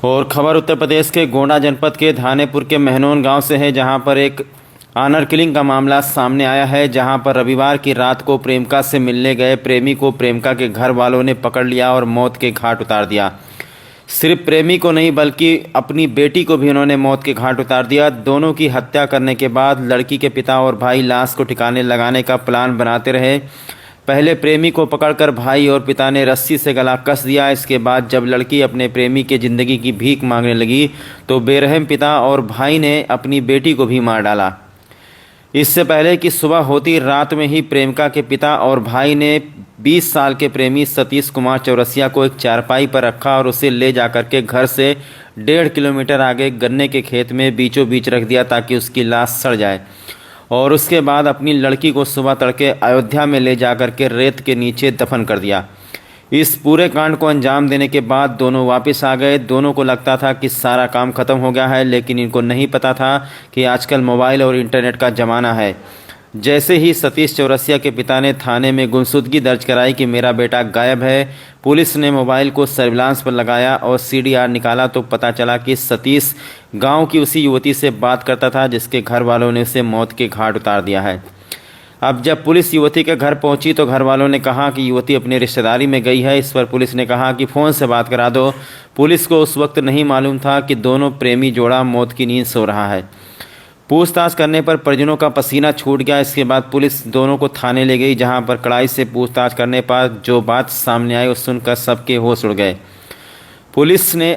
और खबर उत्तर प्रदेश के गोंडा जनपद के धानेपुर के महनौन गांव से है, जहां पर एक ऑनर किलिंग का मामला सामने आया है। जहां पर रविवार की रात को प्रेमिका से मिलने गए प्रेमी को प्रेमिका के घर वालों ने पकड़ लिया और मौत के घाट उतार दिया। सिर्फ प्रेमी को नहीं बल्कि अपनी बेटी को भी उन्होंने मौत के घाट उतार दिया। दोनों की हत्या करने के बाद लड़की के पिता और भाई लाश को ठिकाने लगाने का प्लान बनाते रहे। पहले प्रेमी को पकड़कर भाई और पिता ने रस्सी से गला कस दिया। इसके बाद जब लड़की अपने प्रेमी के ज़िंदगी की भीख मांगने लगी तो बेरहम पिता और भाई ने अपनी बेटी को भी मार डाला। इससे पहले कि सुबह होती रात में ही प्रेमिका के पिता और भाई ने 20 साल के प्रेमी सतीश कुमार चौरसिया को एक चारपाई पर रखा और उसे ले जाकर के घर से 1.5 किलोमीटर आगे गन्ने के खेत में बीचों बीच रख दिया ताकि उसकी लाश सड़ जाए। और उसके बाद अपनी लड़की को सुबह तड़के अयोध्या में ले जाकर के रेत के नीचे दफन कर दिया। इस पूरे कांड को अंजाम देने के बाद दोनों वापस आ गए। दोनों को लगता था कि सारा काम खत्म हो गया है, लेकिन इनको नहीं पता था कि आजकल मोबाइल और इंटरनेट का ज़माना है। जैसे ही सतीश चौरसिया के पिता ने थाने में गुमशुदगी दर्ज कराई कि मेरा बेटा गायब है, पुलिस ने मोबाइल को सर्विलांस पर लगाया और सीडीआर निकाला तो पता चला कि सतीश गांव की उसी युवती से बात करता था जिसके घर वालों ने उसे मौत के घाट उतार दिया है। अब जब पुलिस युवती के घर पहुंची तो घर वालों ने कहा कि युवती अपनी रिश्तेदारी में गई है। इस पर पुलिस ने कहा कि फ़ोन से बात करा दो। पुलिस को उस वक्त नहीं मालूम था कि दोनों प्रेमी जोड़ा मौत की नींद सो रहा है। पूछताछ करने पर परिजनों का पसीना छूट गया। इसके बाद पुलिस दोनों को थाने ले गई, जहां पर कड़ाई से पूछताछ करने पर जो बात सामने आई उस सुनकर सबके होश उड़ गए। पुलिस ने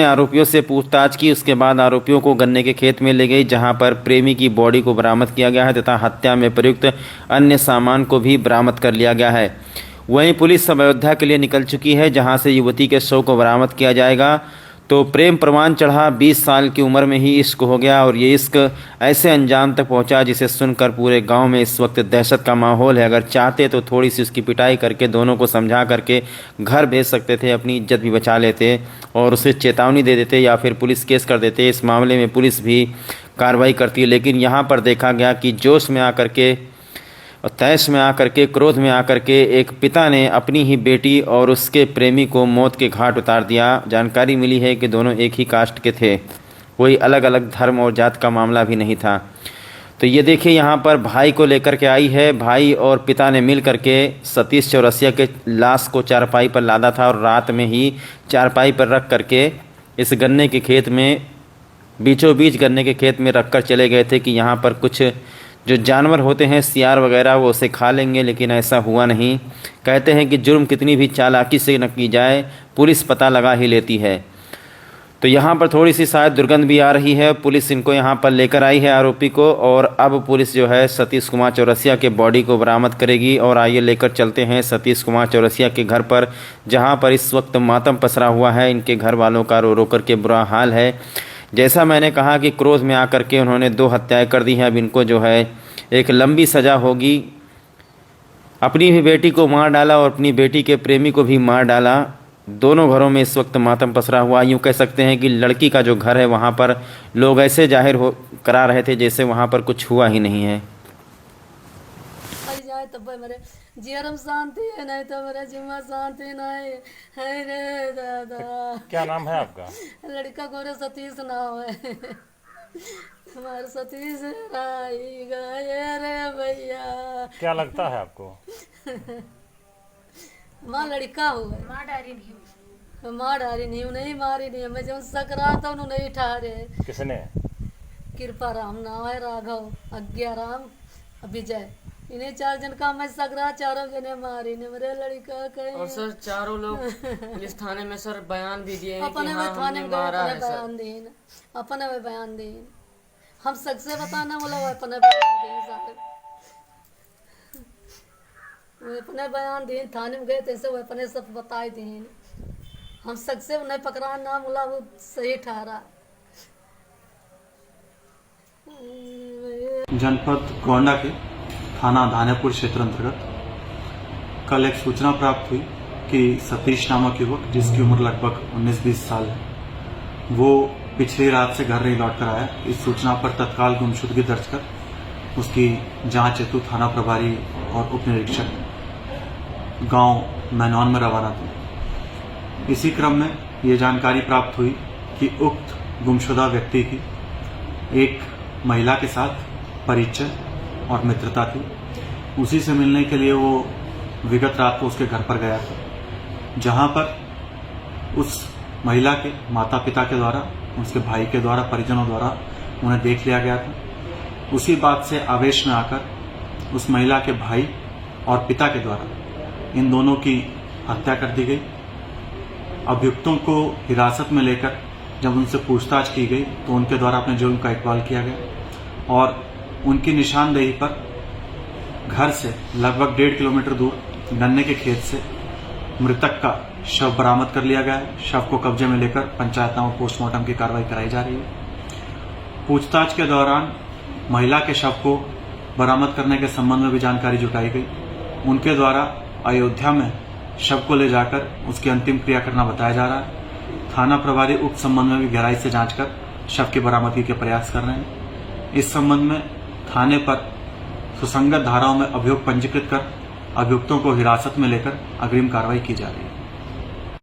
आरोपियों से पूछताछ की। उसके बाद आरोपियों को गन्ने के खेत में ले गई, जहां पर प्रेमी की बॉडी को बरामद किया गया है तथा हत्या में प्रयुक्त अन्य सामान को भी बरामद कर लिया गया है। वहीं पुलिस अब अयोध्या के लिए निकल चुकी है, जहां से युवती के शव को बरामद किया जाएगा। तो प्रेम प्रमाण चढ़ा, 20 साल की उम्र में ही इश्क हो गया और ये इश्क ऐसे अंजाम तक पहुंचा जिसे सुनकर पूरे गांव में इस वक्त दहशत का माहौल है। अगर चाहते तो थोड़ी सी उसकी पिटाई करके दोनों को समझा करके घर भेज सकते थे, अपनी इज्जत भी बचा लेते और उसे चेतावनी दे देते या फिर पुलिस केस कर देते। इस मामले में पुलिस भी कार्रवाई करती है, लेकिन यहाँ पर देखा गया कि जोश में आकर के और तैश में आकर के, क्रोध में आकर के एक पिता ने अपनी ही बेटी और उसके प्रेमी को मौत के घाट उतार दिया। जानकारी मिली है कि दोनों एक ही कास्ट के थे, कोई अलग अलग धर्म और जात का मामला भी नहीं था। तो ये देखिए यहाँ पर भाई को लेकर के आई है। भाई और पिता ने मिल करके सतीश चौरसिया के लाश को चारपाई पर लादा था और रात में ही चारपाई पर रख करके इस गन्ने के खेत में, बीचों बीच गन्ने के खेत में रख कर चले गए थे कि यहाँ पर कुछ जो जानवर होते हैं सियार वगैरह वो उसे खा लेंगे, लेकिन ऐसा हुआ नहीं। कहते हैं कि जुर्म कितनी भी चालाकी से न की जाए, पुलिस पता लगा ही लेती है। तो यहाँ पर थोड़ी सी शायद दुर्गंध भी आ रही है। पुलिस इनको यहाँ पर लेकर आई है आरोपी को, और अब पुलिस जो है सतीश कुमार चौरसिया के बॉडी को बरामद करेगी। और आइए लेकर चलते हैं सतीश कुमार चौरसिया के घर पर, जहाँ पर इस वक्त मातम पसरा हुआ है। इनके घर वालों का रो रो करके बुरा हाल है। जैसा मैंने कहा कि क्रोध में आकर के उन्होंने 2 हत्याएं कर दी हैं। अब इनको जो है एक लंबी सज़ा होगी। अपनी भी बेटी को मार डाला और अपनी बेटी के प्रेमी को भी मार डाला। दोनों घरों में इस वक्त मातम पसरा हुआ। यूँ कह सकते हैं कि लड़की का जो घर है वहाँ पर लोग ऐसे जाहिर हो करा रहे थे जैसे वहाँ पर कुछ हुआ ही नहीं है। तब मेरे जीवन शांति है, नहीं तो मेरे जीवन शांति नहीं है रे दादा। क्या नाम है आपका? लड़का गोरे सतीश नाम है हमारे। सतीश राई गए रे भैया। क्या लगता है आपको? माँ लड़का हुआ, माँ डारी नहीं हूँ, नहीं मारी नहीं। मैं जब सकरा था उन्होंने नहीं ठहरे। किसने? कृपा राम नाम है, राघव, आज्ञा राम, विजय। इन्हें 4 जन का मैं सकरा, चारों जने मारी ने मेरे लड़का कहीं। और सर चारों लोग पुलिस थाने में सर बयान भी दिए हैं कि अपने हाँ थाने हमने में मारा है बयान दें, अपने में बयान दें। हम सबसे बताना बोला वो अपने बयान दें साहब। वो अपने बयान दें, थाने में गए तैसे वो अपने सब बताए दें। हम सबसे उन्हें पकड़ा ना बोला वो सही ठहरा। जनपद गोंडा के थाना धानेपुर क्षेत्र अंतर्गत कल एक सूचना प्राप्त हुई कि सतीश नामक युवक, जिसकी उम्र लगभग 19-20 साल है, वो पिछली रात से घर नहीं लौट कर आया। इस सूचना पर तत्काल गुमशुदगी दर्ज कर उसकी जांच हेतु थाना प्रभारी और उप निरीक्षक गांव महनौन में रवाना थे। इसी क्रम में ये जानकारी प्राप्त हुई कि उक्त गुमशुदा व्यक्ति की एक महिला के साथ परिचय और मित्रता थी। उसी से मिलने के लिए वो विगत रात को उसके घर पर गया था, जहां पर उस महिला के माता पिता के द्वारा, उसके भाई के द्वारा, परिजनों द्वारा उन्हें देख लिया गया था। उसी बात से आवेश में आकर उस महिला के भाई और पिता के द्वारा इन दोनों की हत्या कर दी गई। अभियुक्तों को हिरासत में लेकर जब उनसे पूछताछ की गई तो उनके द्वारा अपने जुर्म का इकबाल किया गया और उनकी निशानदेही पर घर से लगभग 1.5 किलोमीटर दूर गन्ने के खेत से मृतक का शव बरामद कर लिया गया है। शव को कब्जे में लेकर पंचायतनामा पोस्टमार्टम की कार्रवाई कराई जा रही है। पूछताछ के दौरान महिला के शव को बरामद करने के संबंध में भी जानकारी जुटाई गई। उनके द्वारा अयोध्या में शव को ले जाकर उसकी अंतिम क्रिया करना बताया जा रहा है। थाना प्रभारी उक्त संबंध में भी गहराई से जांच कर शव की बरामदगी के प्रयास कर रहे हैं। इस संबंध में थाने पर सुसंगत धाराओं में अभियोग पंजीकृत कर अभियुक्तों को हिरासत में लेकर अग्रिम कार्रवाई की जा रही है।